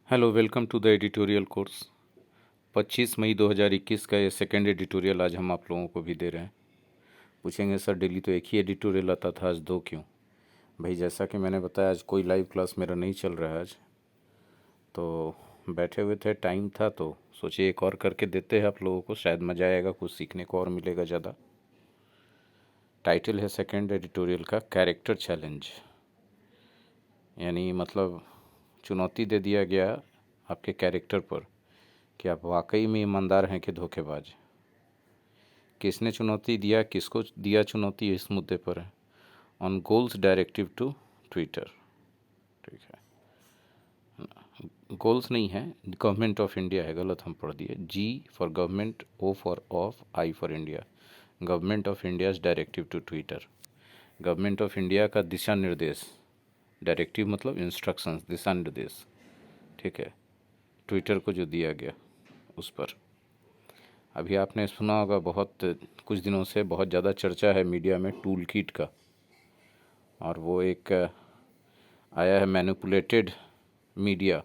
Hello, welcome to the editorial course. 25 मई 2021 का ये सेकेंड एडिटोरियल आज हम आप लोगों को भी दे रहे हैं। पूछेंगे सर डेली तो एक ही एडिटोरियल आता था, आज दो क्यों? भाई जैसा कि मैंने बताया, आज कोई लाइव क्लास मेरा नहीं चल रहा है आज, तो बैठे हुए थे, टाइम था तो सोचे एक और करके देते हैं आप लोगों को, शायद मज़ा आएगा, कुछ सीखने को और मिलेगा ज़्यादा। टाइटल है सेकेंड एडिटोरियल का कैरेक्टर चैलेंज, यानी मतलब चुनौती दे दिया गया आपके कैरेक्टर पर कि आप वाकई में ईमानदार हैं कि धोखेबाज। किसने चुनौती दिया, किसको दिया चुनौती, इस मुद्दे पर है। On goals directive to Twitter. ठीक है, गोल्स नहीं है, गवर्नमेंट ऑफ इंडिया है, गलत हम पढ़ दिए। G for government, O for of, I for India. Government of India's directive to Twitter. Government of India का दिशा निर्देश, डायरेक्टिव मतलब इंस्ट्रक्शंस, दिशा निर्देश, ठीक है, ट्विटर को जो दिया गया उस पर। अभी आपने सुना होगा, बहुत कुछ दिनों से बहुत ज़्यादा चर्चा है मीडिया में टूल किट का, और वो एक आया है मैनिपुलेटेड मीडिया,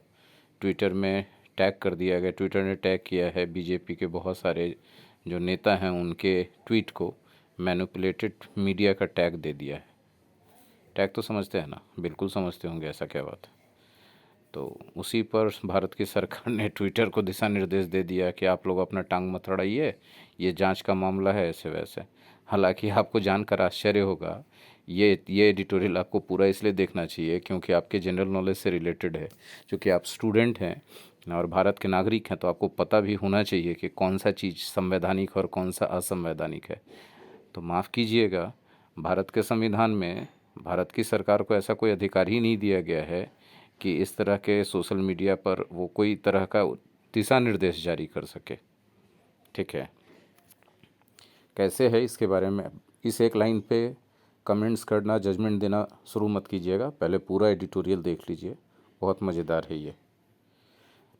ट्विटर में टैग कर दिया गया। ट्विटर ने टैग किया है बीजेपी के बहुत सारे जो नेता हैं उनके ट्वीट को, मैनिपुलेटेड मीडिया का टैग दे दिया है। टैग तो समझते हैं ना, बिल्कुल समझते होंगे, ऐसा क्या बात है। तो उसी पर भारत की सरकार ने ट्विटर को दिशा निर्देश दे दिया कि आप लोग अपना टांग मत अड़ाइए, ये जांच का मामला है, ऐसे वैसे। हालांकि आपको जानकर आश्चर्य होगा, ये एडिटोरियल आपको पूरा इसलिए देखना चाहिए क्योंकि आपके जनरल नॉलेज से रिलेटेड है। क्योंकि आप स्टूडेंट हैं और भारत के नागरिक हैं, तो आपको पता भी होना चाहिए कि कौन सा चीज़ संवैधानिक और कौन सा असंवैधानिक है। तो माफ़ कीजिएगा, भारत के संविधान में भारत की सरकार को ऐसा कोई अधिकार ही नहीं दिया गया है कि इस तरह के सोशल मीडिया पर वो कोई तरह का दिशा निर्देश जारी कर सके। ठीक है, कैसे है इसके बारे में इस एक लाइन पे कमेंट्स करना, जजमेंट देना शुरू मत कीजिएगा, पहले पूरा एडिटोरियल देख लीजिए, बहुत मज़ेदार है ये।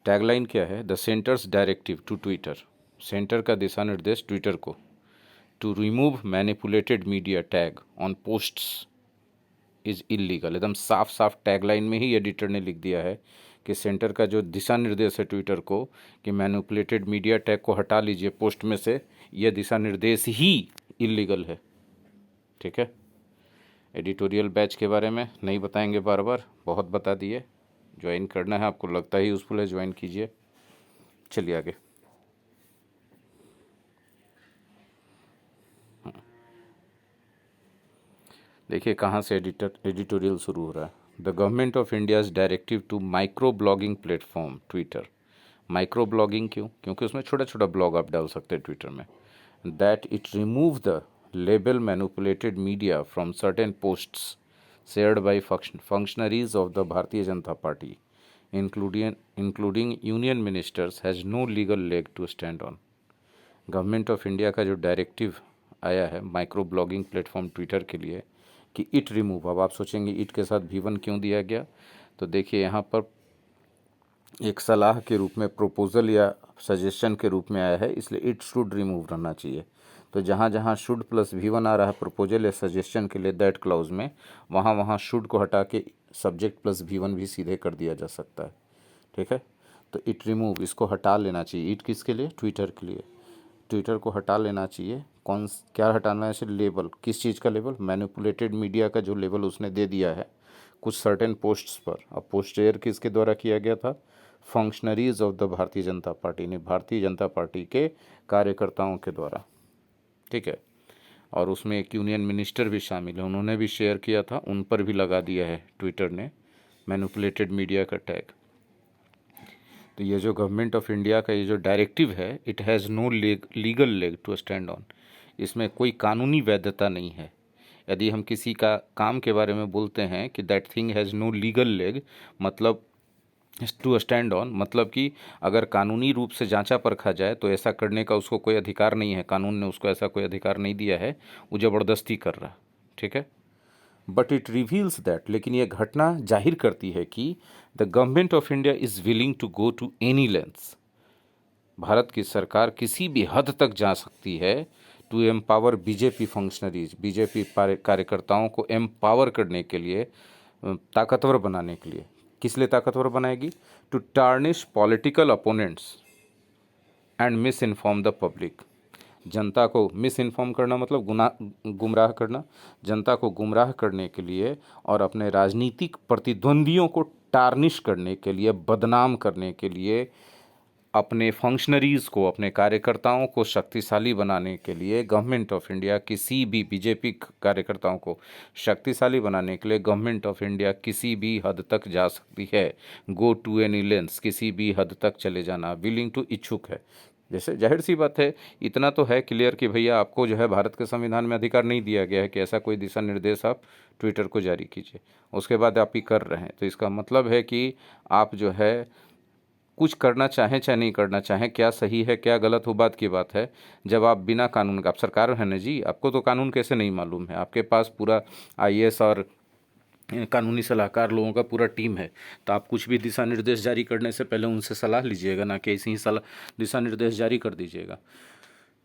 टैगलाइन क्या है? The centre's directive to Twitter. Centre का दिशा निर्देश ट्विटर को, to remove manipulated media tag on posts is illegal. एकदम साफ साफ टैगलाइन में ही एडिटर ने लिख दिया है कि सेंटर का जो दिशा निर्देश है ट्विटर को कि मैनिपुलेटेड मीडिया टैग को हटा लीजिए पोस्ट में से, यह दिशा निर्देश ही इलीगल है। ठीक है, एडिटोरियल बैच के बारे में नहीं बताएंगे, बार बार बहुत बता दिए। ज्वाइन करना है आपको, लगता है यूज़फुल है, ज्वाइन कीजिए। चलिए आगे। देखिए कहाँ से एडिटोरियल शुरू हो रहा है। The government of India's directive to micro blogging platform Twitter. Micro blogging क्यों? क्योंकि उसमें छोटा छोटा ब्लॉग आप डाल सकते हैं ट्विटर में। That it remove the label manipulated media from certain posts shared by functionaries of the Bharatiya Janata Party including union ministers has no legal leg to stand on. Government of India का जो डायरेक्टिव आया है micro blogging platform Twitter के लिए कि it remove, अब आप सोचेंगे इट के साथ भी वन क्यों दिया गया, तो देखिए यहाँ पर एक सलाह के रूप में, प्रपोजल या सजेशन के रूप में आया है, इसलिए इट शुड रिमूव रहना चाहिए। तो जहाँ जहाँ शुड प्लस भी वन आ रहा है प्रपोजल या सजेशन के लिए दैट क्लाउज में, वहाँ वहाँ शुड को हटा के सब्जेक्ट प्लस भी वन भी सीधे कर दिया जा सकता है। ठीक है, तो इट रिमूव, इसको हटा लेना चाहिए। इट किसके लिए? ट्विटर के लिए। ट्विटर को हटा लेना चाहिए। कौन क्या हटाना है? लेबल, किस चीज़ का लेबल? मैनिपुलेटेड मीडिया का जो लेबल उसने दे दिया है कुछ सर्टेन पोस्ट्स पर। अब पोस्ट शेयर किसके द्वारा किया गया था? Functionaries of the Bharatiya Janata party ने, भारतीय जनता पार्टी के कार्यकर्ताओं के द्वारा। ठीक है, और उसमें एक यूनियन मिनिस्टर भी शामिल है, उन्होंने भी शेयर किया था, उन पर भी लगा दिया है ट्विटर ने मैनिपुलेटेड मीडिया का टैग। तो ये जो गवर्नमेंट ऑफ इंडिया का ये जो डायरेक्टिव है, it has no legal leg to stand on, इसमें कोई कानूनी वैधता नहीं है। यदि हम किसी का काम के बारे में बोलते हैं कि that thing has no legal leg, मतलब टू स्टैंड ऑन, मतलब कि अगर कानूनी रूप से जांचा परखा जाए तो ऐसा करने का उसको कोई अधिकार नहीं है, कानून ने उसको ऐसा कोई अधिकार नहीं दिया है, वो ज़बरदस्ती कर रहा है। ठीक है, बट इट रिवील्स दैट, लेकिन यह घटना जाहिर करती है कि the government of India is willing to go to any lengths. Bharat की सरकार किसी भी हद तक जा सकती है to empower BJP functionaries, BJP कार्यकर्ताओं को एम्पावर करने के लिए, ताकतवर बनाने के लिए, किस लिए ताकतवर बनाएगी? To tarnish political opponents and misinform the public. जनता को मिस इन्फॉर्म करना मतलब गुमराह करना, जनता को गुमराह करने के लिए और अपने राजनीतिक प्रतिद्वंदियों को टार्निश करने के लिए, बदनाम करने के लिए, अपने फंक्शनरीज़ को, अपने कार्यकर्ताओं को शक्तिशाली बनाने के लिए गवर्नमेंट ऑफ इंडिया किसी भी बीजेपी कार्यकर्ताओं को शक्तिशाली बनाने के लिए गवर्नमेंट ऑफ इंडिया किसी भी हद तक जा सकती है। गो टू एनी लेंस, किसी भी हद तक चले जाना, विलिंग टू, इच्छुक है। जैसे जाहिर सी बात है, इतना तो है क्लियर कि भैया आपको जो है भारत के संविधान में अधिकार नहीं दिया गया है कि ऐसा कोई दिशा निर्देश आप ट्विटर को जारी कीजिए, उसके बाद आप ही कर रहे हैं। तो इसका मतलब है कि आप जो है कुछ करना चाहें चाहे नहीं करना चाहें, क्या सही है क्या गलत हो बात की बात है। जब आप बिना कानून का, आप सरकार है ना जी, आपको तो कानून कैसे नहीं मालूम है, आपके पास पूरा आईएएस और कानूनी सलाहकार लोगों का पूरा टीम है। तो आप कुछ भी दिशा निर्देश जारी करने से पहले उनसे सलाह लीजिएगा, ना कि ऐसे ही दिशा निर्देश जारी कर दीजिएगा।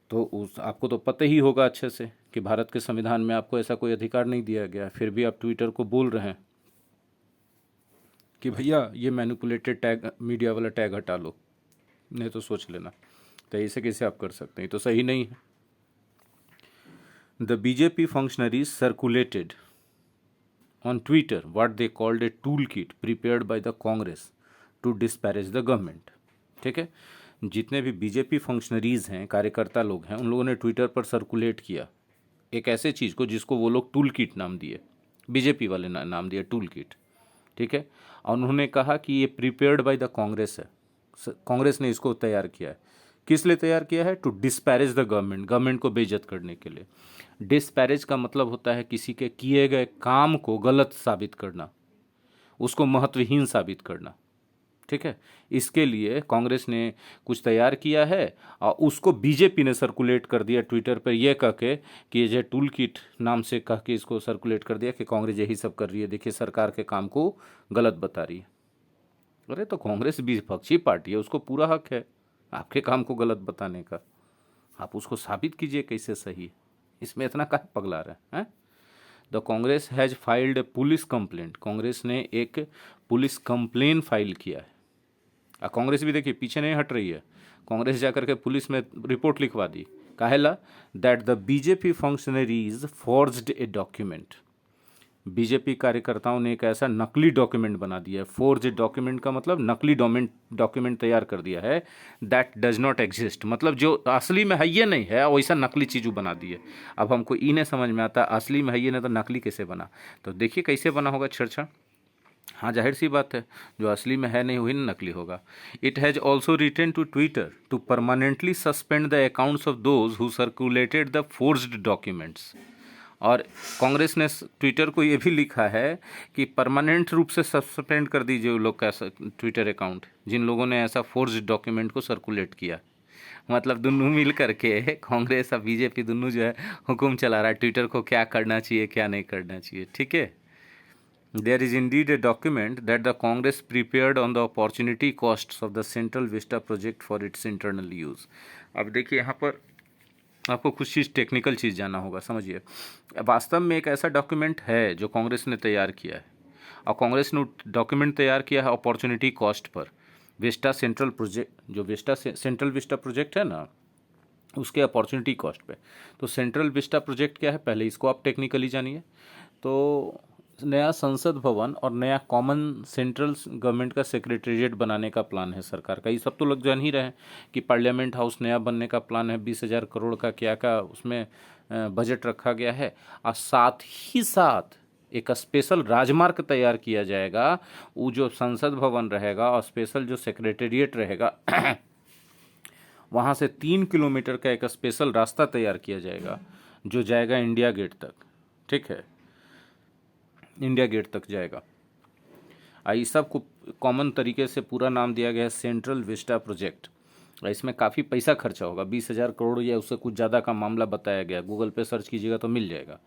तो आपको तो पता ही होगा अच्छे से कि भारत के संविधान में आपको ऐसा कोई अधिकार नहीं दिया गया, फिर भी आप ट्विटर को बोल रहे हैं कि भैया ये मैनिपुलेटेड टैग, मीडिया वाला टैग हटा लो, नहीं तो सोच लेना। तो ऐसे कैसे आप कर सकते हैं? तो सही नहीं है। The BJP functionaries circulated on Twitter what they called a toolkit prepared by the Congress to disparage the government। ठीक है, जितने भी बीजेपी फंक्शनरीज हैं, कार्यकर्ता लोग हैं, उन लोगों ने ट्विटर पर सर्कुलेट किया एक ऐसे चीज़ को जिसको वो लोग टूल किट नाम दिए, बीजेपी वाले नाम दिया टूल किट। ठीक है, और उन्होंने कहा कि ये प्रिपेयर्ड बाय द कांग्रेस है, कांग्रेस ने इसको तैयार किया है। किस लिए तैयार किया है? To disparage the government, government को बेइज्जत करने के लिए। डिस्पैरेज का मतलब होता है किसी के किए गए काम को गलत साबित करना, उसको महत्वहीन साबित करना। ठीक है, इसके लिए कांग्रेस ने कुछ तैयार किया है और उसको बीजेपी ने सर्कुलेट कर दिया ट्विटर पर, यह कह के कि ये टूल किट नाम से कह के इसको सर्कुलेट कर दिया कि कांग्रेस यही सब कर रही है, देखिए सरकार के काम को गलत बता रही है। अरे तो कांग्रेस विपक्षी पार्टी है, उसको पूरा हक है आपके काम को गलत बताने का, आप उसको साबित कीजिए कैसे सही है, इसमें इतना काहे पगला रहे हैं? The Congress has filed A police complaint, Congress ने एक पुलिस कंप्लेन फाइल किया है। और कांग्रेस भी देखिए पीछे नहीं हट रही है, कांग्रेस जाकर के पुलिस में रिपोर्ट लिखवा दी। काहेला? That the BJP functionaries forged a document, BJP कार्यकर्ताओं ने एक ऐसा नकली डॉक्यूमेंट बना दिया है। फोर्ज डॉक्यूमेंट का मतलब नकली डॉक्यूमेंट तैयार कर दिया है, दैट डज नॉट एग्जिस्ट, मतलब जो असली में है ये नहीं है, वैसा नकली चीज़ बना दी है। अब हमको ई नहीं समझ में आता असली में है ये नहीं तो नकली कैसे बना। तो देखिए कैसे बना होगा छेड़छाड़। हाँ जाहिर सी बात है, जो असली में है नहीं वही नकली होगा। It has also written to Twitter to permanently suspend the accounts of those who circulated the forged documents. और कांग्रेस ने ट्विटर को ये भी लिखा है कि परमानेंट रूप से सस्पेंड कर दीजिए वो लोग का ट्विटर अकाउंट जिन लोगों ने ऐसा फोर्ज्ड डॉक्यूमेंट को सर्कुलेट किया। मतलब दोनों मिल करके, कांग्रेस और बीजेपी दोनों जो है हुक्म चला रहा है ट्विटर को क्या करना चाहिए क्या नहीं करना चाहिए। ठीक है, there is indeed a document that the Congress prepared on the opportunity costs of the Central Vista project for its internal use. अब देखिए यहाँ पर आपको कुछ चीज़ टेक्निकल चीज़ जानना होगा, समझिए। वास्तव में एक ऐसा डॉक्यूमेंट है जो कांग्रेस ने तैयार किया है, और कांग्रेस ने डॉक्यूमेंट तैयार किया है opportunity cost per, Vista central project, जो विस्टा सेंट्रल विस्टा प्रोजेक्ट है ना, उसके अपॉर्चुनिटी कॉस्ट पे। तो सेंट्रल विस्टा प्रोजेक्ट क्या है, पहले इसको आप टेक्निकली जानिए। तो नया संसद भवन और नया कॉमन सेंट्रल गवर्नमेंट का सेक्रेटेरिएट बनाने का प्लान है सरकार का। ये सब तो लोग जान ही रहे हैं कि पार्लियामेंट हाउस नया बनने का प्लान है, 20,000 करोड़ का क्या का उसमें बजट रखा गया है। और साथ ही साथ एक स्पेशल राजमार्ग तैयार किया जाएगा, वो जो संसद भवन रहेगा और स्पेशल जो सेक्रेटेरिएट रहेगा वहाँ से 3 किलोमीटर का एक स्पेशल रास्ता तैयार किया जाएगा जो जाएगा इंडिया गेट तक। ठीक है, इंडिया गेट तक जाएगा। इस सब को कॉमन तरीके से पूरा नाम दिया गया है सेंट्रल विस्टा प्रोजेक्ट। इसमें काफ़ी पैसा खर्चा होगा, 20,000 करोड़ या उससे कुछ ज़्यादा का मामला बताया गया, गूगल पे सर्च कीजिएगा तो मिल जाएगा।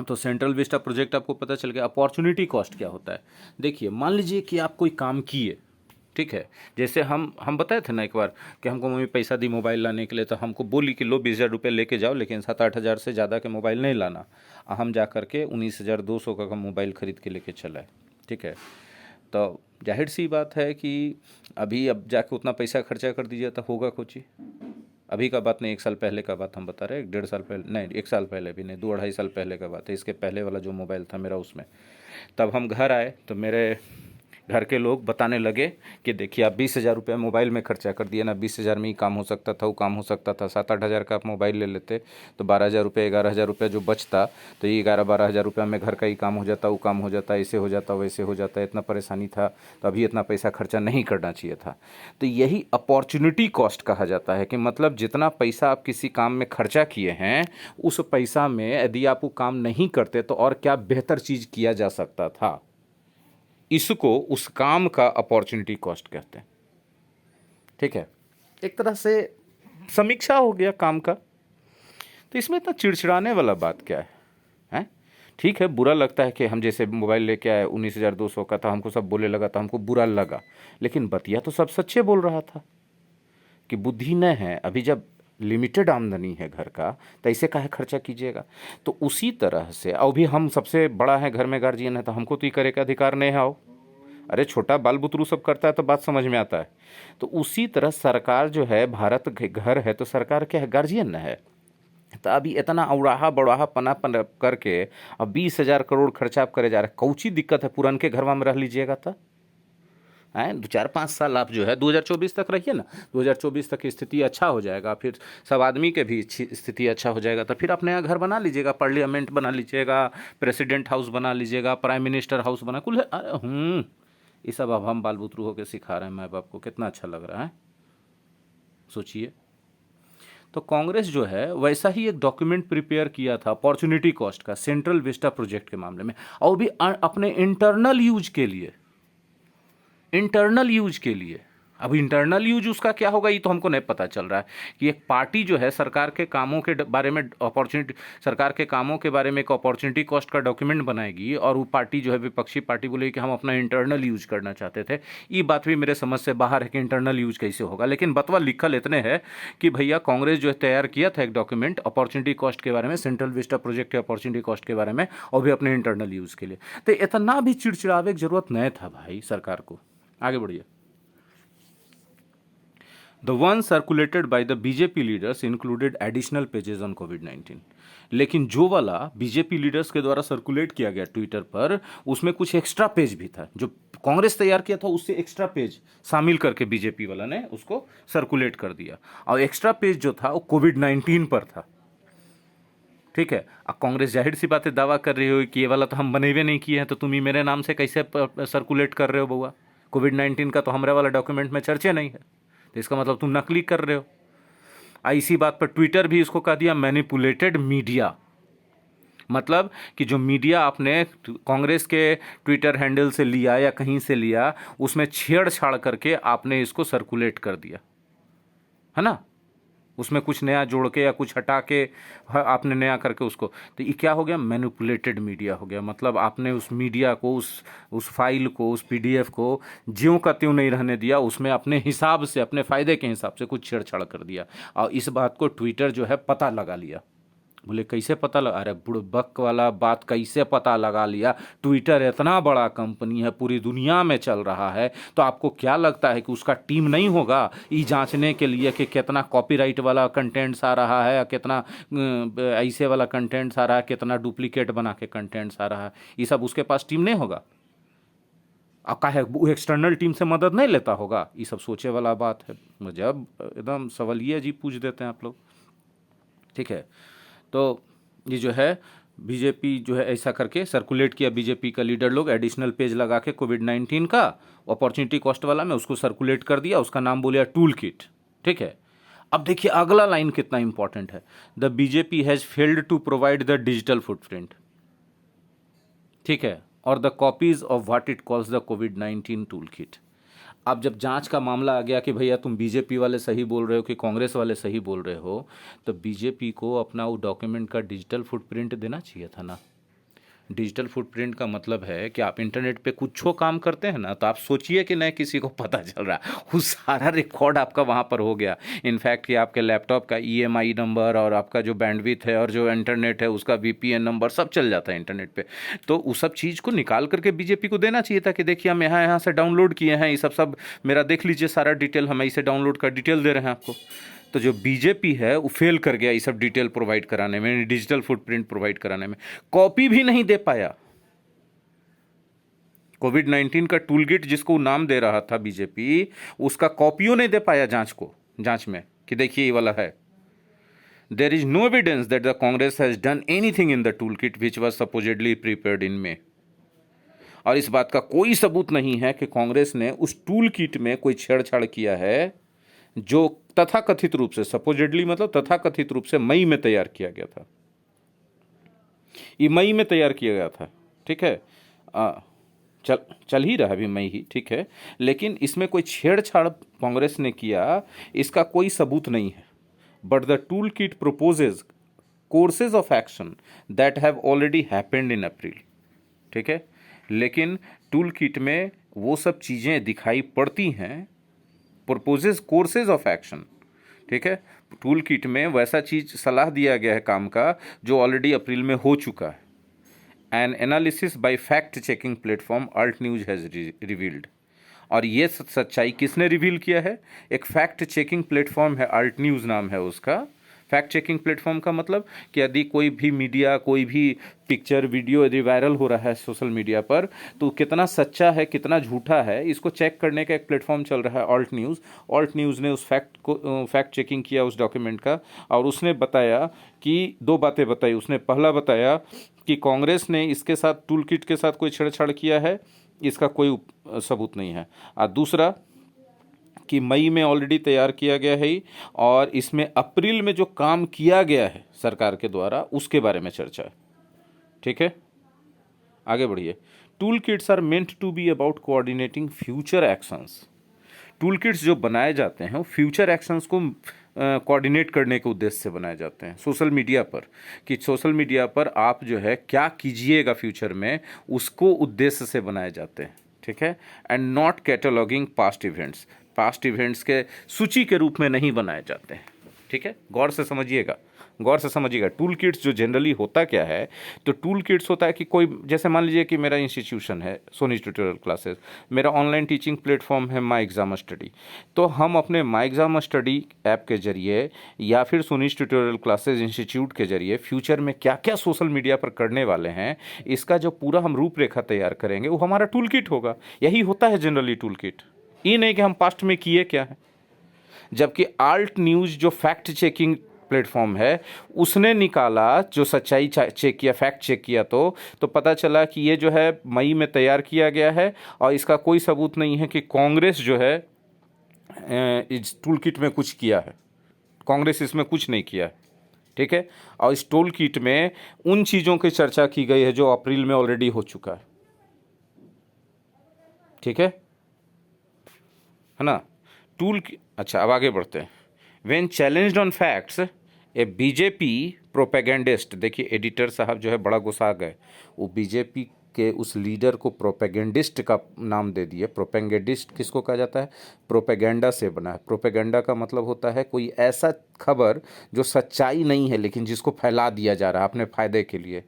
तो सेंट्रल विस्टा प्रोजेक्ट आपको पता चल गया। अपॉर्चुनिटी कॉस्ट क्या होता है, देखिए मान लीजिए कि आप कोई काम किए, ठीक है, जैसे हम बताए थे ना एक बार कि हमको मम्मी पैसा दी मोबाइल लाने के लिए, तो हमको बोली कि लो 20,000 रुपये लेके जाओ, लेकिन 7-8 हज़ार से ज़्यादा के मोबाइल नहीं लाना। हम जा करके 19,200 का मोबाइल खरीद के लेके चला है। ठीक है, तो जाहिर सी बात है कि अभी अब जाके उतना पैसा खर्चा कर दीजिए तो होगा कुछ ही। अभी का बात नहीं, 1 साल पहले का बात हम बता रहे हैं, 1.5 साल पहले नहीं, 1 साल पहले भी नहीं, 2-2.5 साल पहले का बात है। इसके पहले वाला जो मोबाइल था मेरा उसमें, तब हम घर आए तो मेरे घर के लोग बताने लगे कि देखिए आप 20,000 रुपये मोबाइल में खर्चा कर दिए ना, 20,000 में ही काम हो सकता था, वो काम हो सकता था। 7-8 हज़ार का आप मोबाइल ले लेते तो 12,000 रुपये 11,000 रुपये जो बचता, तो ये 11-12 हज़ार रुपये में घर का ही काम हो जाता, वो काम हो जाता, ऐसे हो जाता वैसे हो जाता, इतना परेशानी था। तो अभी इतना पैसा खर्चा नहीं करना चाहिए था। तो यही अपॉर्चुनिटी कॉस्ट कहा जाता है कि मतलब जितना पैसा आप किसी काम में खर्चा किए हैं, उस पैसा में यदि आप वो काम नहीं करते तो और क्या बेहतर चीज़ किया जा सकता था, इसको उस काम का अपॉर्चुनिटी कॉस्ट कहते हैं। ठीक है, एक तरह से समीक्षा हो गया काम का। तो इसमें इतना चिड़चिड़ाने वाला बात क्या है, हैं? ठीक है, बुरा लगता है कि हम जैसे मोबाइल लेके आए 19,200 का था, हमको सब बोले लगा था, हमको बुरा लगा, लेकिन बतिया तो सब सच्चे बोल रहा था कि बुद्धि न है, अभी जब लिमिटेड आमदनी है घर का तो ऐसे काहे खर्चा कीजिएगा। तो उसी तरह से और भी हम सबसे बड़ा है घर में, गार्जियन है, तो हमको तो ये करे का अधिकार नहीं है। आओ, अरे छोटा बाल बुतरू सब करता है तो बात समझ में आता है। तो उसी तरह सरकार जो है, भारत के घर है तो सरकार क्या है, गार्जियन न है। तो अभी इतना उड़ाहा बड़ाहा पना करके अब 20,000 करोड़ खर्चा आप करे जा रहे, कौची दिक्कत है, पुरान के घरवा में रह लीजिएगा तो हैं। 4-5 साल आप जो है 2024 तक रहिए ना, 2024 तक स्थिति अच्छा हो जाएगा, फिर सब आदमी के भी स्थिति अच्छा हो जाएगा, तो फिर आप नया घर बना लीजिएगा, पार्लियामेंट बना लीजिएगा, प्रेसिडेंट हाउस बना लीजिएगा, प्राइम मिनिस्टर हाउस बना कुल ये सब अब हम बाल बुतरू होकर सिखा रहे हैं माँ बाप को, कितना अच्छा लग रहा है, सोचिए। तो कांग्रेस जो है वैसा ही एक डॉक्यूमेंट प्रिपेयर किया था अपॉर्चुनिटी कॉस्ट का, सेंट्रल विस्टा प्रोजेक्ट के मामले में, और भी अपने इंटरनल यूज के लिए, इंटरनल यूज के लिए। अब इंटरनल यूज उसका क्या होगा ये तो हमको नहीं पता चल रहा है कि एक पार्टी जो है सरकार के कामों के बारे में अपॉर्चुनिटी, सरकार के कामों के बारे में एक अपॉर्चुनिटी कॉस्ट का डॉक्यूमेंट बनाएगी, और वो पार्टी जो है विपक्षी पार्टी बोलेगी कि हम अपना इंटरनल यूज करना चाहते थे। ये बात भी मेरे समझ से बाहर है कि इंटरनल यूज कैसे होगा। लेकिन बतवा लिखल इतने है कि भैया कांग्रेस जो है तैयार किया था एक डॉक्यूमेंट अपॉर्चुनिटी कॉस्ट के बारे में, सेंट्रल विस्टा प्रोजेक्ट के अपॉर्चुनिटी कॉस्ट के बारे में, और भी अपने इंटरनल यूज के लिए। तो इतना भी चिड़चिड़ावे की जरूरत नहीं था भाई सरकार को। आगे बढ़िए। The one circulated by the BJP leaders included additional pages on COVID-19। लेकिन जो वाला बीजेपी लीडर्स के द्वारा सर्कुलेट किया गया ट्विटर पर, उसमें कुछ एक्स्ट्रा पेज भी था, जो कांग्रेस तैयार किया था उससे एक्स्ट्रा पेज शामिल करके बीजेपी वाला ने उसको सर्कुलेट कर दिया, और एक्स्ट्रा पेज जो था वो COVID-19 पर था। ठीक है, अब कांग्रेस जाहिर सी बात है दावा कर रही हो कि ये वाला तो हम बनेवे नहीं किए हैं, तो तुम ही मेरे नाम से कैसे सर्कुलेट कर रहे हो बउआ, COVID-19 का तो हमारे वाला डॉक्यूमेंट में चर्चा नहीं है, तो इसका मतलब तुम नकली कर रहे हो। इसी बात पर ट्विटर भी इसको कह दिया मैनिपुलेटेड मीडिया, मतलब कि जो मीडिया आपने कांग्रेस के ट्विटर हैंडल से लिया या कहीं से लिया, उसमें छेड़छाड़ करके आपने इसको सर्कुलेट कर दिया है ना, उसमें कुछ नया जोड़ के या कुछ हटा के आपने नया करके उसको, तो ये क्या हो गया, मैनिपुलेटेड मीडिया हो गया। मतलब आपने उस मीडिया को, उस फाइल को, उस पीडीएफ को ज्यों का त्यों नहीं रहने दिया, उसमें अपने हिसाब से, अपने फ़ायदे के हिसाब से कुछ छेड़छाड़ कर दिया। और इस बात को ट्विटर जो है पता लगा लिया। बोले कैसे पता लगा, अरे बुड़बक वाला बात कैसे पता लगा लिया, ट्विटर इतना बड़ा कंपनी है, पूरी दुनिया में चल रहा है, तो आपको क्या लगता है कि उसका टीम नहीं होगा ये जांचने के लिए कि कितना कॉपीराइट वाला कंटेंट्स आ रहा है, कितना ऐसे वाला कंटेंट्स आ रहा है, कितना डुप्लीकेट बना के कंटेंट्स आ रहा है, ये सब उसके पास टीम नहीं होगा। अब का है वो एक्सटर्नल टीम से मदद नहीं लेता होगा, ये सब सोचे वाला बात है। जब एकदम सवालिया जी पूछ देते हैं आप लोग। ठीक है, तो ये जो है बीजेपी जो है ऐसा करके सर्कुलेट किया, बीजेपी का लीडर लोग एडिशनल पेज लगा के COVID-19 का अपॉर्चुनिटी कॉस्ट वाला में उसको सर्कुलेट कर दिया, उसका नाम बोलिया टूल किट। ठीक है, अब देखिए अगला लाइन कितना इंपॉर्टेंट है, the BJP has failed to provide the digital footprint. ठीक है, और the copies of what it calls the COVID-19 tool kit. अब जब जांच का मामला आ गया कि भैया तुम बीजेपी वाले सही बोल रहे हो कि कांग्रेस वाले सही बोल रहे हो, तो बीजेपी को अपना वो डॉक्यूमेंट का डिजिटल फुटप्रिंट देना चाहिए था ना। डिजिटल फुटप्रिंट का मतलब है कि आप इंटरनेट पे कुछ काम करते हैं ना, तो आप सोचिए कि नहीं किसी को पता चल रहा, वो सारा रिकॉर्ड आपका वहाँ पर हो गया। इनफैक्ट कि आपके लैपटॉप का ईएमआई नंबर और आपका जो बैंडविड्थ है और जो इंटरनेट है उसका वीपीएन नंबर सब चल जाता है इंटरनेट पे। तो उस सब चीज़ को निकाल करके बीजेपी को देना चाहिए था कि देखिए हम यहाँ से डाउनलोड किए हैं, ये सब मेरा देख लीजिए सारा डिटेल, हम इसे डाउनलोड कर डिटेल दे रहे हैं आपको। तो जो बीजेपी है वो फेल कर गया ये सब डिटेल प्रोवाइड कराने में, डिजिटल फुटप्रिंट प्रोवाइड कराने में। कॉपी भी नहीं दे पाया। कोविड-19 का टूल किट जिसको नाम दे रहा था बीजेपी, उसका कॉपियों नहीं दे पाया जांच में कि देखिए ये वाला है। There is no evidence that the Congress has done anything in the tool kit which was supposedly prepared in May. और इस बात का कोई सबूत नहीं है कि कांग्रेस ने उस टूल किट में कोई छेड़छाड़ किया है जो तथाकथित रूप से, सपोजिडली मतलब तथाकथित रूप से मई में तैयार किया गया था। ये मई में तैयार किया गया था, ठीक है। चल ही रहा है अभी मई ही, ठीक है। लेकिन इसमें कोई छेड़छाड़ कांग्रेस ने किया इसका कोई सबूत नहीं है। But the tool kit proposes courses of action that have already happened in April, ठीक है। लेकिन टूल किट में वो सब चीज़ें दिखाई पड़ती हैं, प्रोपोजेज कोर्सेज ऑफ एक्शन, ठीक है। टूल किट में वैसा चीज़ सलाह दिया गया है काम का जो ऑलरेडी अप्रैल में हो चुका है। An analysis by fact checking platform Alt News has revealed. और ये सच्चाई किसने रिवील किया है? एक फैक्ट चेकिंग प्लेटफॉर्म है, अल्ट न्यूज़ नाम है उसका। फैक्ट चेकिंग प्लेटफॉर्म का मतलब कि यदि कोई भी मीडिया, कोई भी पिक्चर वीडियो यदि वायरल हो रहा है सोशल मीडिया पर, तो कितना सच्चा है कितना झूठा है इसको चेक करने का एक प्लेटफॉर्म चल रहा है ऑल्ट न्यूज़। ऑल्ट न्यूज़ ने उस फैक्ट चेकिंग किया उस डॉक्यूमेंट का, और उसने बताया कि दो बातें बताई। उसने पहला बताया कि कांग्रेस ने इसके साथ, टूल किट के साथ कोई छेड़छाड़ किया है, इसका कोई सबूत नहीं है। और दूसरा कि मई में ऑलरेडी तैयार किया गया है और इसमें अप्रैल में जो काम किया गया है सरकार के द्वारा उसके बारे में चर्चा है, ठीक है। आगे बढ़िए। Tool kits are meant to be about coordinating future actions. Tool kits जो बनाए जाते हैं वो फ्यूचर एक्शंस को कोऑर्डिनेट करने के उद्देश्य से बनाए जाते हैं सोशल मीडिया पर, कि सोशल मीडिया पर आप जो है क्या कीजिएगा फ्यूचर में, उसको उद्देश्य से बनाए जाते हैं, ठीक है। And not cataloguing past events. Past events के सूची के रूप में नहीं बनाए जाते हैं, ठीक है। गौर से समझिएगा, गौर से समझिएगा। टूल किट्स जो जनरली होता क्या है, तो टूल किट्स होता है कि कोई, जैसे मान लीजिए कि मेरा इंस्टीट्यूशन है सोनी ट्यूटोरियल क्लासेस, मेरा ऑनलाइन टीचिंग प्लेटफॉर्म है माई एग्जाम स्टडी, तो हम अपने माई एग्जाम स्टडी ऐप के जरिए या फिर सोनी ट्यूटोरियल क्लासेस इंस्टीट्यूट के जरिए फ्यूचर में क्या क्या सोशल मीडिया पर करने वाले हैं, इसका जो पूरा हम रूपरेखा तैयार करेंगे वो हमारा टूल किट होगा। यही होता है जनरली टूल किट, ये नहीं कि हम पास्ट में किए क्या है। जबकि आल्ट न्यूज़ जो फैक्ट चेकिंग प्लेटफॉर्म है उसने निकाला, जो सच्चाई चेक किया, फैक्ट चेक किया, तो पता चला कि ये जो है मई में तैयार किया गया है और इसका कोई सबूत नहीं है कि कांग्रेस जो है इस टूल किट में कुछ किया है। कांग्रेस इसमें कुछ नहीं किया है, ठीक है। और इस टूल किट में उन चीज़ों की चर्चा की गई है जो अप्रैल में ऑलरेडी हो चुका है, ठीक है ना। अच्छा अब आगे बढ़ते हैं। When challenged on facts A BJP propagandist, देखिए एडिटर साहब जो है बड़ा गुस्सा गए, वो बीजेपी के उस लीडर को प्रोपेगेंडिस्ट का नाम दे दिए। प्रोपेगेंडिस्ट किसको कहा जाता है? प्रोपेगेंडा से बना है। प्रोपेगेंडा का मतलब होता है कोई ऐसा खबर जो सच्चाई नहीं है लेकिन जिसको फैला दिया जा रहा है अपने फायदे के लिए,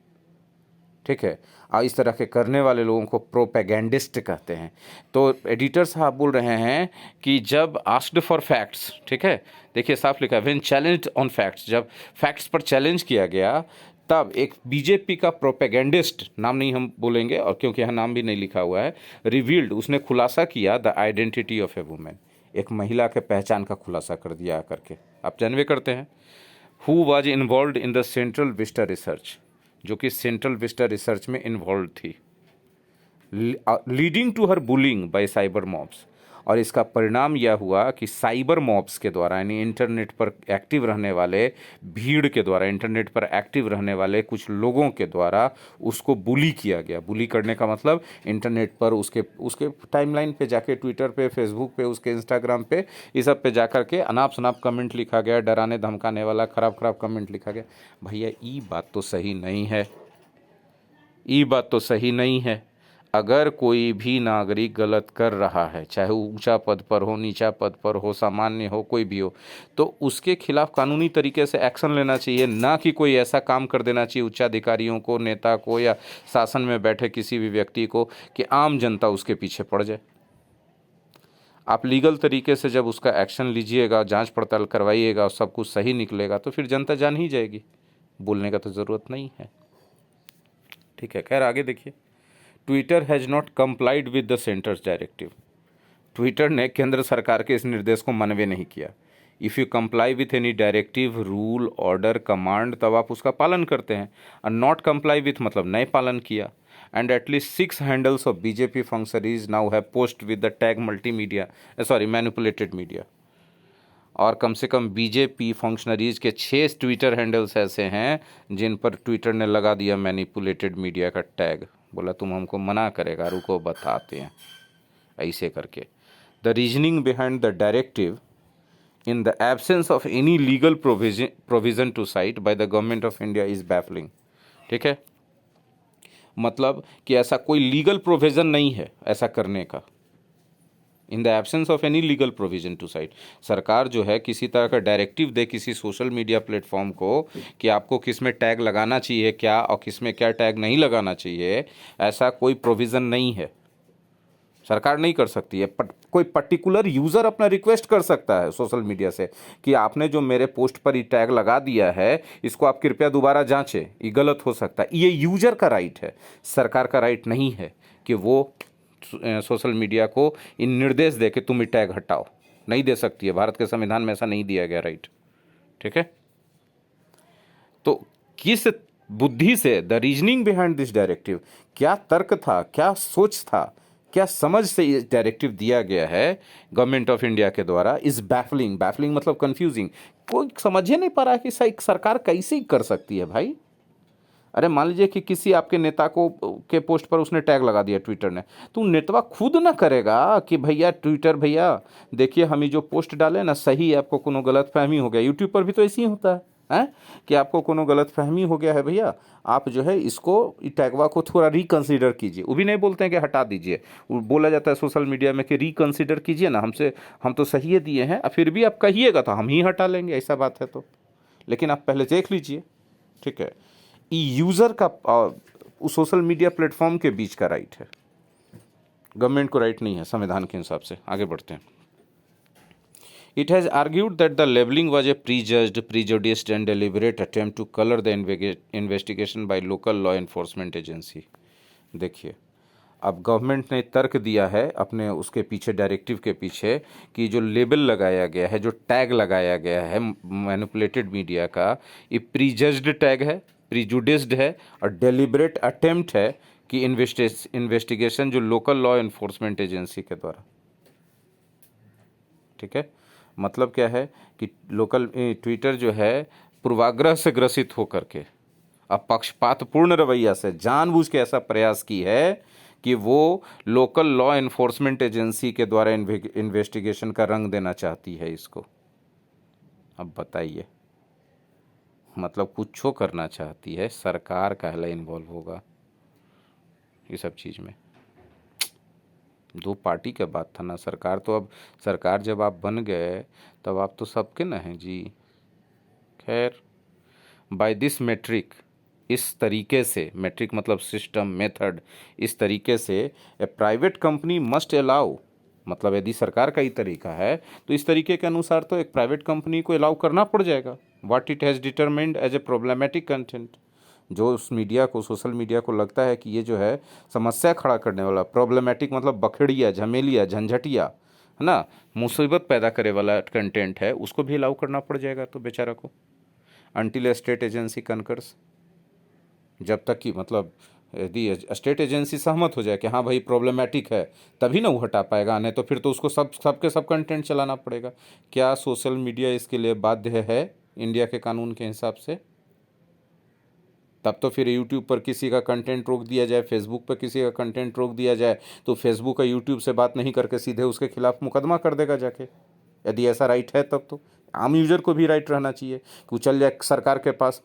ठीक है। और इस तरह के करने वाले लोगों को प्रोपेगेंडिस्ट कहते हैं। तो एडिटर साहब बोल रहे हैं कि जब आस्क्ड फॉर फैक्ट्स, ठीक है, देखिए साफ लिखा है, व्हेन चैलेंज्ड ऑन फैक्ट्स, जब फैक्ट्स पर चैलेंज किया गया तब एक बीजेपी का प्रोपेगेंडिस्ट, नाम नहीं हम बोलेंगे और क्योंकि यहाँ नाम भी नहीं लिखा हुआ है, रिवील्ड, उसने खुलासा किया the identity of A women, एक महिला के पहचान का खुलासा कर दिया करके। आप जानवे करते हैं who was involve in the Central Vista research, जो कि सेंट्रल विस्टा रिसर्च में इन्वॉल्व थी, leading to her bullying by cyber mobs. और इसका परिणाम यह हुआ कि साइबर मॉब्स के द्वारा, यानी इंटरनेट पर एक्टिव रहने वाले भीड़ के द्वारा, इंटरनेट पर एक्टिव रहने वाले कुछ लोगों के द्वारा उसको बुली किया गया। बुली करने का मतलब इंटरनेट पर उसके टाइमलाइन पे जाके, ट्विटर पे, फेसबुक पे, उसके इंस्टाग्राम पे, इस सब पे जाकर के अनाप शनाप कमेंट लिखा गया, डराने धमकाने वाला खराब खराब कमेंट लिखा गया। भैया ये बात तो सही नहीं है, ये बात तो सही नहीं है। अगर कोई भी नागरिक गलत कर रहा है, चाहे वो ऊंचा पद पर हो, नीचा पद पर हो, सामान्य हो, कोई भी हो, तो उसके खिलाफ कानूनी तरीके से एक्शन लेना चाहिए, ना कि कोई ऐसा काम कर देना चाहिए उच्चाधिकारियों को, नेता को या शासन में बैठे किसी भी व्यक्ति को कि आम जनता उसके पीछे पड़ जाए। आप लीगल तरीके से जब उसका एक्शन लीजिएगा, जांच पड़ताल करवाइएगा और सब कुछ सही निकलेगा तो फिर जनता जान ही जाएगी, बोलने का तो ज़रूरत नहीं है। ठीक है, खैर आगे देखिए। Twitter has not complied with the centre's directive. Twitter ने केंद्र सरकार के इस निर्देश को मानवे नहीं किया। If you comply with any directive, rule, order, command, तब आप उसका पालन करते हैं। और नॉट कंप्लाई विथ मतलब नहीं पालन किया। And at least 6 handles of BJP functionaries now have post with the tag multimedia, manipulated media. और कम से कम बीजेपी फंक्शनरीज के 6 ट्विटर हैंडल्स ऐसे हैं जिन पर ट्विटर ने लगा दिया मैनिपुलेटेड मीडिया का टैग। बोला तुम हमको मना करेगा, रुको बताते हैं, ऐसे करके। The reasoning behind the directive in the absence of any legal provision to cite by the government of India is baffling। ठीक है, मतलब कि ऐसा कोई लीगल प्रोविजन नहीं है ऐसा करने का। In the absence of any legal provision to cite, सरकार जो है किसी तरह का डायरेक्टिव दे किसी सोशल मीडिया प्लेटफॉर्म को कि आपको किस में टैग लगाना चाहिए क्या और किस में क्या टैग नहीं लगाना चाहिए, ऐसा कोई प्रोविज़न नहीं है। सरकार नहीं कर सकती है। कोई पर्टिकुलर यूज़र अपना रिक्वेस्ट कर सकता है सोशल मीडिया से कि आपने जो मेरे पोस्ट पर ये टैग लगा दिया है इसको आप कृपया दोबारा जांचें, ये गलत हो सकता है। ये यूज़र का राइट है, सरकार का राइट नहीं है कि वो सोशल मीडिया को इन निर्देश दे कि तुम ये टैग हटाओ, नहीं दे सकती है। भारत के संविधान में ऐसा नहीं दिया गया राइट। ठीक है, तो किस बुद्धि से, the reasoning behind this directive, क्या तर्क था, क्या सोच था, क्या समझ से ये डायरेक्टिव दिया गया है गवर्नमेंट ऑफ इंडिया के द्वारा, इज बैफलिंग। बैफलिंग मतलब कंफ्यूजिंग। कोई समझ ही नहीं पा रहा कि सरकार कैसे कर सकती है भाई। अरे मान लीजिए कि किसी आपके नेता को के पोस्ट पर उसने टैग लगा दिया ट्विटर ने, तो नेता खुद ना करेगा कि भैया ट्विटर भैया देखिए हम ही जो पोस्ट डाले ना सही है, आपको कोनो गलत फहमी हो गया। यूट्यूब पर भी तो ऐसे ही होता है कि आपको कोनो गलत फहमी हो गया है भैया, आप जो है इसको टैगवा को थोड़ा रिकंसीडर कीजिए। वो भी नहीं बोलते हैं कि हटा दीजिए, वो बोला जाता है सोशल मीडिया में कि रिकंसीडर कीजिए ना, हमसे हम तो सही दिए हैं, फिर भी आप कहिएगा तो हम ही हटा लेंगे, ऐसा बात है तो। लेकिन आप पहले देख लीजिए। ठीक है, यूज़र का उस सोशल मीडिया प्लेटफॉर्म के बीच का राइट है, गवर्नमेंट को राइट नहीं है संविधान के हिसाब से। आगे बढ़ते हैं। It has argued that the labeling was a prejudged, prejudiced and deliberate attempt to color the investigation by local law enforcement agency। देखिए, अब गवर्नमेंट ने तर्क दिया है अपने उसके पीछे, डायरेक्टिव के पीछे, कि जो लेबल लगाया गया है, जो टैग लगाया गया है मैनिपुलेटेड मीडिया का, ये प्रीजज्ड टैग है, प्रीजुडिस्ड है और डेलिबरेट अटेम्प्ट है कि इन्वेस्टिगेशन जो लोकल लॉ एनफोर्समेंट एजेंसी के द्वारा। ठीक है, मतलब क्या है कि लोकल ट्विटर जो है पूर्वाग्रह से ग्रसित होकर के अब पक्षपातपूर्ण रवैया से जानबूझ के ऐसा प्रयास की है कि वो लोकल लॉ एनफोर्समेंट एजेंसी के द्वारा इन्वेस्टिगेशन का रंग देना चाहती है इसको। अब बताइए, मतलब कुछ करना चाहती है, सरकार काहे इन्वॉल्व होगा ये सब चीज़ में। दो पार्टी का बात था ना, सरकार तो अब सरकार जब आप बन गए तब आप तो सबके ना हैं जी। खैर, बाय दिस मेट्रिक, इस तरीके से, मेट्रिक मतलब सिस्टम, मेथड, इस तरीके से ए प्राइवेट कंपनी मस्ट अलाउ, मतलब यदि सरकार का ही तरीका है तो इस तरीके के अनुसार तो एक प्राइवेट कंपनी को अलाउ करना पड़ जाएगा। What it has determined as a problematic content, जो उस मीडिया को, सोशल मीडिया को लगता है कि ये जो है समस्या खड़ा करने वाला, प्रॉब्लमेटिक मतलब बखेड़िया, झमेलिया, झंझटिया, है ना, मुसीबत पैदा करे वाला कंटेंट है, उसको भी अलाउ करना पड़ जाएगा तो बेचारा को। अनटिल स्टेट एजेंसी कनकर्स, जब तक कि मतलब यदि स्टेट एजेंसी सहमत हो जाए कि हाँ भाई प्रॉब्लमेटिक है, तभी ना वो हटा पाएगा, नहीं तो फिर तो उसको सब कंटेंट चलाना पड़ेगा। क्या सोशल मीडिया इसके लिए बाध्य है इंडिया के कानून के हिसाब से? तब तो फिर यूट्यूब पर किसी का कंटेंट रोक दिया जाए, फेसबुक पर किसी का कंटेंट रोक दिया जाए तो फेसबुक का यूट्यूब से बात नहीं करके सीधे उसके खिलाफ मुकदमा कर देगा जाके। यदि ऐसा राइट है तब तो आम यूजर को भी राइट रहना चाहिए कि चल जाए सरकार के पास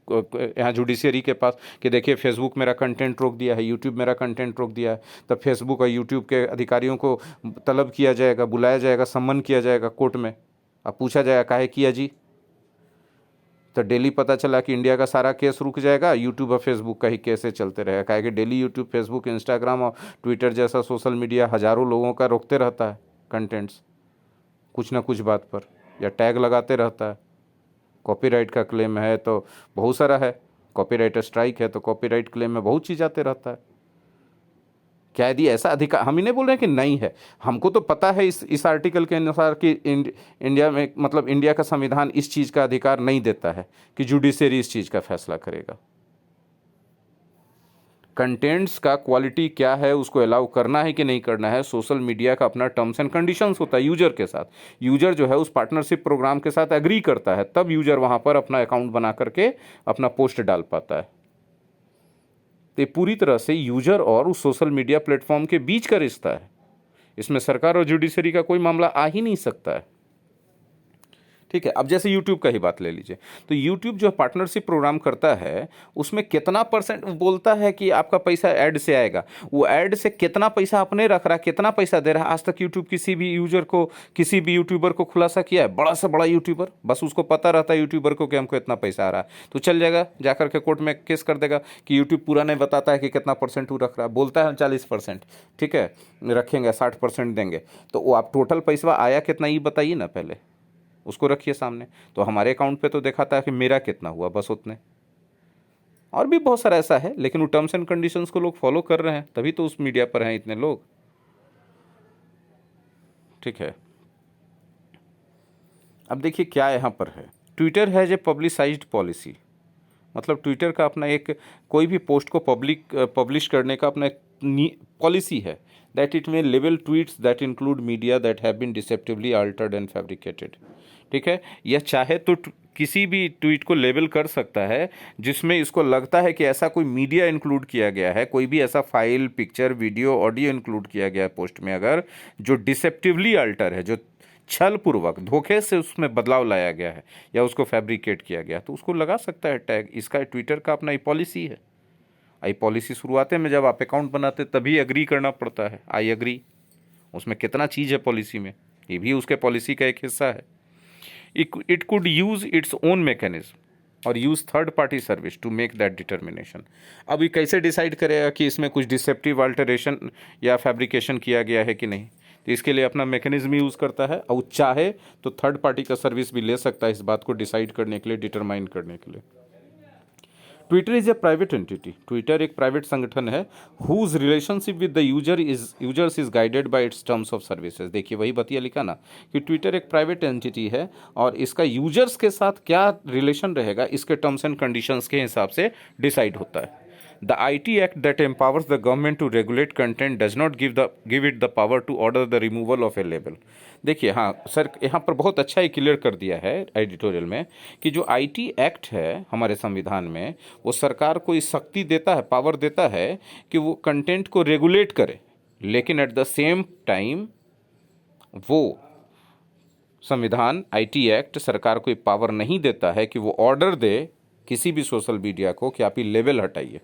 यहाँ जुडिशरी के पास कि देखिए फेसबुक मेरा कंटेंट रोक दिया है, यूट्यूब मेरा कंटेंट रोक दिया है, तब फेसबुक और यूट्यूब के अधिकारियों को तलब किया जाएगा, बुलाया जाएगा, सम्मन किया जाएगा कोर्ट में। अब पूछा जाएगा काहे किया जी, तो डेली पता चला कि इंडिया का सारा केस रुक जाएगा, यूट्यूब और फेसबुक का ही केसेस चलते रहेगा। काहे कि डेली यूट्यूब, फेसबुक, इंस्टाग्राम और ट्विटर जैसा सोशल मीडिया हज़ारों लोगों का रोकते रहता है कंटेंट्स कुछ ना कुछ बात पर, या टैग लगाते रहता है। कॉपीराइट का क्लेम है तो बहुत सारा है, कॉपीराइट स्ट्राइक है तो कॉपीराइट क्लेम में बहुत चीज़ आते रहता है। क्या यदि ऐसा अधिकार, हम ही नहीं बोल रहे हैं कि नहीं है, हमको तो पता है इस आर्टिकल के अनुसार कि इंडिया में, मतलब इंडिया का संविधान इस चीज़ का अधिकार नहीं देता है कि जुडिशरी इस चीज़ का फैसला करेगा। कंटेंट्स का क्वालिटी क्या है, उसको अलाउ करना है कि नहीं करना है, सोशल मीडिया का अपना टर्म्स एंड कंडीशंस होता है यूजर के साथ। यूजर जो है उस पार्टनरशिप प्रोग्राम के साथ एग्री करता है, तब यूजर वहाँ पर अपना अकाउंट बना करके अपना पोस्ट डाल पाता है। तो पूरी तरह से यूजर और उस सोशल मीडिया प्लेटफॉर्म के बीच का रिश्ता है, इसमें सरकार और जुडिशरी का कोई मामला आ ही नहीं सकता है। ठीक है, अब जैसे यूट्यूब का ही बात ले लीजिए, तो यूट्यूब जो पार्टनरशिप प्रोग्राम करता है उसमें कितना परसेंट बोलता है कि आपका पैसा ऐड से आएगा, वो ऐड से कितना पैसा अपने रख रहा है, कितना पैसा दे रहा है, आज तक यूट्यूब किसी भी यूजर को, किसी भी यूट्यूबर को खुलासा किया है? बड़ा से बड़ा यूट्यूबर, बस उसको पता रहता है यूट्यूबर को कि हमको इतना पैसा आ रहा है, तो चल जाएगा जाकर के कोर्ट में केस कर देगा कि यूट्यूब पूरा नहीं बताता है कि कितना परसेंट वो रख रहा है, बोलता है हम 40%, ठीक है रखेंगे, 60% देंगे, तो वो आप टोटल पैसा आया कितना ये बताइए ना, पहले उसको रखिए सामने। तो हमारे अकाउंट पे तो दिखाता है कि मेरा कितना हुआ, बस उतने। और भी बहुत सारा ऐसा है, लेकिन वो टर्म्स एंड कंडीशंस को लोग फॉलो कर रहे हैं, तभी तो उस मीडिया पर हैं इतने लोग। ठीक है, अब देखिए क्या यहाँ पर है, Twitter has a publicised policy, मतलब ट्विटर का अपना एक, कोई भी पोस्ट को पब्लिश करने का अपना पॉलिसी है, that it may label tweets that include media that have been deceptively altered and fabricated. ठीक है, यह चाहे तो किसी भी ट्वीट को लेबल कर सकता है जिसमें इसको लगता है कि ऐसा कोई मीडिया इंक्लूड किया गया है, कोई भी ऐसा file, picture, video, audio include किया गया है पोस्ट में अगर, जो डिसेप्टिवली अल्टर है, जो छल पूर्वक, धोखे से उसमें बदलाव लाया गया है या उसको फैब्रिकेट किया गया, तो उसको लगा सकता है टैग। इसका ट्विटर का अपना ही पॉलिसी है। आई पॉलिसी शुरुआत में जब आप अकाउंट बनाते तभी एग्री करना पड़ता है, आई एग्री। उसमें कितना चीज़ है पॉलिसी में, ये भी उसके पॉलिसी का एक हिस्सा है। It could use its own mechanism और use third party service to make that determination. अब ये कैसे डिसाइड करेगा कि इसमें कुछ डिसेप्टिव अल्टरेशन या फैब्रिकेशन किया गया है कि नहीं, तो इसके लिए अपना मैकेनिज्म यूज़ करता है, और चाहे तो थर्ड पार्टी का सर्विस भी ले सकता है इस बात को डिसाइड करने के लिए, डिटरमाइन करने के लिए। Twitter is a private entity, Twitter एक प्राइवेट संगठन है, whose relationship with the users is guided by its terms of services. देखिए वही बतिया लिखा ना कि ट्विटर एक प्राइवेट एंटिटी है और इसका यूजर्स के साथ क्या रिलेशन रहेगा इसके टर्म्स एंड कंडीशंस के हिसाब से डिसाइड होता है। The IT Act that empowers the government to regulate content does not give it the power to order the removal of a label। देखिए हाँ सर, यहाँ पर बहुत अच्छा ही क्लियर कर दिया है एडिटोरियल में कि जो IT एक्ट है हमारे संविधान में, वो सरकार को इस शक्ति देता है, पावर देता है कि वो कंटेंट को रेगुलेट करे, लेकिन एट द सेम टाइम वो संविधान, IT एक्ट सरकार को पावर नहीं देता है कि वो ऑर्डर दे किसी भी सोशल मीडिया को कि आप ये लेबल हटाइए।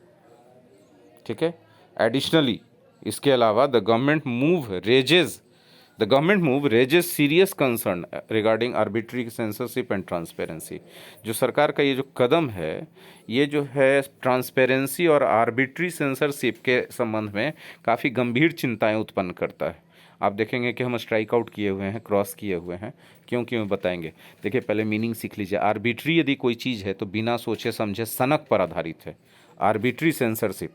ठीक है, एडिशनली इसके अलावा the government move raises serious concern regarding arbitrary censorship and transparency. जो सरकार का ये जो कदम है, ये जो है ट्रांसपेरेंसी और आर्बिट्री सेंसरशिप के संबंध में काफ़ी गंभीर चिंताएं उत्पन्न करता है। आप देखेंगे कि हम स्ट्राइक आउट किए हुए हैं, क्रॉस किए हुए हैं, क्यों बताएंगे। देखिए पहले मीनिंग सीख लीजिए। आर्बिट्री यदि कोई चीज़ है तो बिना सोचे समझे सनक पर आधारित है। आर्बिट्री सेंसरशिप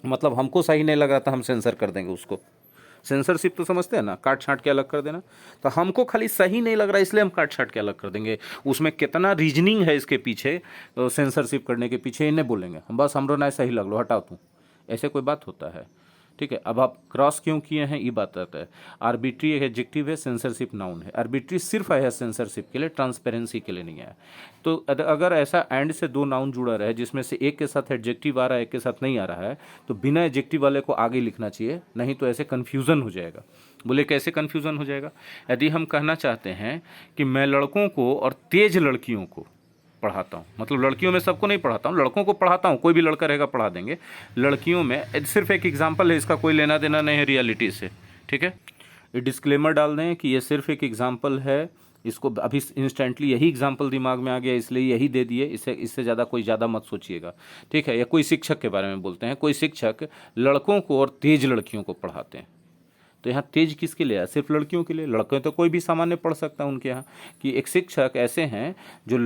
मतलब हमको सही नहीं लग रहा था हम सेंसर कर देंगे उसको। सेंसरशिप तो समझते हैं ना, काट छांट के अलग कर देना। तो हमको खाली सही नहीं लग रहा इसलिए हम काट छांट के अलग कर देंगे। उसमें कितना रीजनिंग है इसके पीछे, तो सेंसरशिप करने के पीछे इन्हें बोलेंगे हम, बस हमरो ना सही लग लो हटाओ तू, ऐसे कोई बात होता है। ठीक है, अब आप क्रॉस क्यों किए हैं ये बात आता है। आर्बिट्री एक एडजेक्टिव है, सेंसरशिप नाउन है। आर्बिट्री सिर्फ है सेंसरशिप के लिए, ट्रांसपेरेंसी के लिए नहीं है। तो अगर ऐसा एंड से दो नाउन जुड़ा रहे जिसमें से एक के साथ एडजेक्टिव आ रहा है, एक के साथ नहीं आ रहा है, तो बिना एडजेक्टिव वाले को आगे लिखना चाहिए, नहीं तो ऐसे कन्फ्यूज़न हो जाएगा। बोले कैसे कन्फ्यूज़न हो जाएगा? यदि हम कहना चाहते हैं कि मैं लड़कों को और तेज लड़कियों को पढ़ाता हूँ, मतलब लड़कियों में सबको नहीं पढ़ाता हूँ, लड़कों को पढ़ाता हूँ, कोई भी लड़का रहेगा पढ़ा देंगे। लड़कियों में सिर्फ एक एग्जाम्पल है, इसका कोई लेना देना नहीं है रियलिटी से, ठीक है। ये डिस्क्लेमर डाल दें कि ये सिर्फ एक एग्जाम्पल है, इसको अभी इंस्टेंटली यही एग्जाम्पल दिमाग में आ गया इसलिए यही दे दिए, इससे ज़्यादा मत सोचिएगा, ठीक है। या कोई शिक्षक के बारे में बोलते हैं, कोई शिक्षक लड़कों को और तेज लड़कियों को पढ़ाते हैं, तो यहाँ तेज किसके लिए है? सिर्फ लड़कियों के लिए। लड़के तो कोई भी सामान्य पढ़ सकता है उनके यहाँ, कि एक शिक्षक ऐसे हैं जो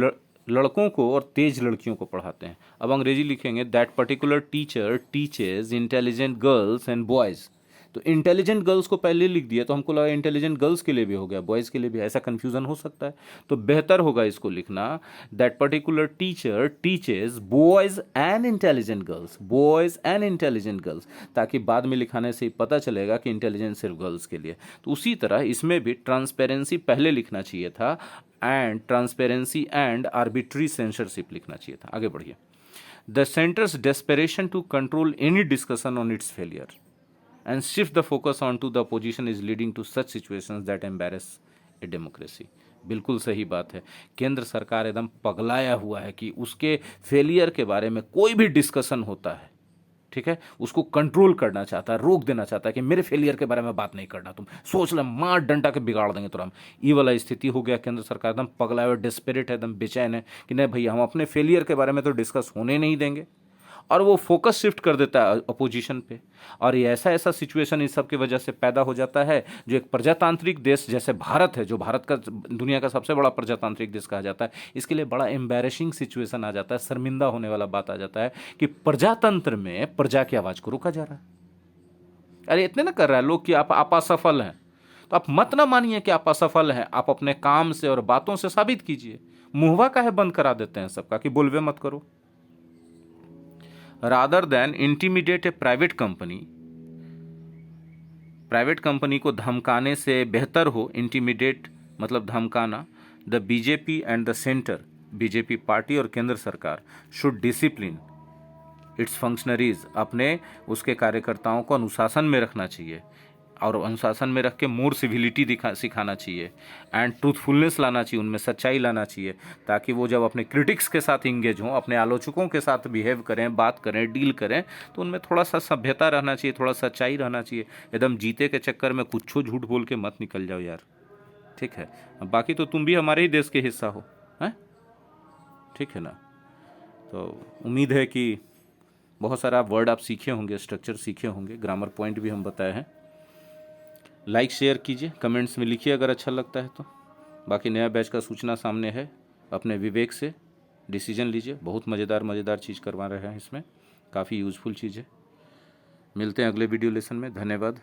लड़कों को और तेज लड़कियों को पढ़ाते हैं। अब अंग्रेजी लिखेंगे, that particular teacher teaches intelligent girls and boys. तो इंटेलिजेंट गर्ल्स को पहले लिख दिया तो हमको लगा इंटेलिजेंट गर्ल्स के लिए भी हो गया, बॉयज़ के लिए भी, ऐसा कन्फ्यूज़न हो सकता है। तो बेहतर होगा इसको लिखना, that particular teacher teaches boys and intelligent girls, boys and intelligent girls, ताकि बाद में लिखाने से पता चलेगा कि इंटेलिजेंट सिर्फ गर्ल्स के लिए। तो उसी तरह इसमें भी ट्रांसपेरेंसी पहले लिखना चाहिए था, and transparency and arbitrary censorship लिखना चाहिए था। आगे बढ़िए। The centre's desperation to control any discussion on its failure and shift the focus onto the opposition is leading to such situations that embarrass a democracy। बिल्कुल सही बात है, केंद्र सरकार एकदम पगलाया हुआ है कि उसके फेलियर के बारे में कोई भी डिस्कशन होता है, ठीक है, उसको कंट्रोल करना चाहता है, रोक देना चाहता है कि मेरे फेलियर के बारे में बात नहीं करना, तुम सोच ले, मार डंडा के बिगाड़ देंगे तुरंत। ये वाला स्थिति हो गया, केंद्र सरकार एकदम पगलाया हुआ, डेस्परेट है, एकदम बेचैन है कि नहीं भैया हम अपने फेलियर के बारे में तो डिस्कस होने नहीं देंगे, और वो फोकस शिफ्ट कर देता है अपोजिशन पे। और ये ऐसा सिचुएशन इस सब की वजह से पैदा हो जाता है, जो एक प्रजातांत्रिक देश जैसे भारत है, जो भारत का दुनिया का सबसे बड़ा प्रजातांत्रिक देश कहा जाता है, इसके लिए बड़ा एम्बैरेसिंग सिचुएशन आ जाता है, शर्मिंदा होने वाला बात आ जाता है कि प्रजातंत्र में प्रजा की आवाज़ को रोका जा रहा है। अरे इतने ना कर रहा है लोग कि आप असफल हैं, तो आप मत ना मानिए कि आप असफल हैं, आप अपने काम से और बातों से साबित कीजिए। मुहवा काहे बंद करा देते हैं सबका कि बोलवे मत करो। rather than intimidate a private company को धमकाने से बेहतर हो, इंटिमिडेट मतलब धमकाना, the BJP and the centre, BJP party और केंद्र सरकार शुड डिसिप्लिन इट्स फंक्शनरीज, अपने उसके कार्यकर्ताओं को अनुशासन में रखना चाहिए, और अनुशासन में रख के मोर सिविलिटी सिखाना चाहिए, एंड ट्रूथफुलनेस लाना चाहिए, उनमें सच्चाई लाना चाहिए, ताकि वो जब अपने क्रिटिक्स के साथ इंगेज हों, अपने आलोचकों के साथ बिहेव करें, बात करें, डील करें, तो उनमें थोड़ा सा सभ्यता रहना चाहिए, थोड़ा सच्चाई रहना चाहिए। एकदम जीते के चक्कर में कुछ झूठ बोल के मत निकल जाओ यार, ठीक है। बाकी तो तुम भी हमारे ही देश के हिस्सा हो, हैं, ठीक है ना। तो उम्मीद है कि बहुत सारा वर्ड आप सीखे होंगे, स्ट्रक्चर सीखे होंगे, ग्रामर पॉइंट भी हम बताए हैं। लाइक शेयर कीजिए, कमेंट्स में लिखिए अगर अच्छा लगता है तो। बाकी नया बैच का सूचना सामने है, अपने विवेक से डिसीजन लीजिए। बहुत मज़ेदार चीज़ करवा रहे हैं इसमें, काफ़ी यूज़फुल चीज़ है। मिलते हैं अगले वीडियो लेसन में, धन्यवाद।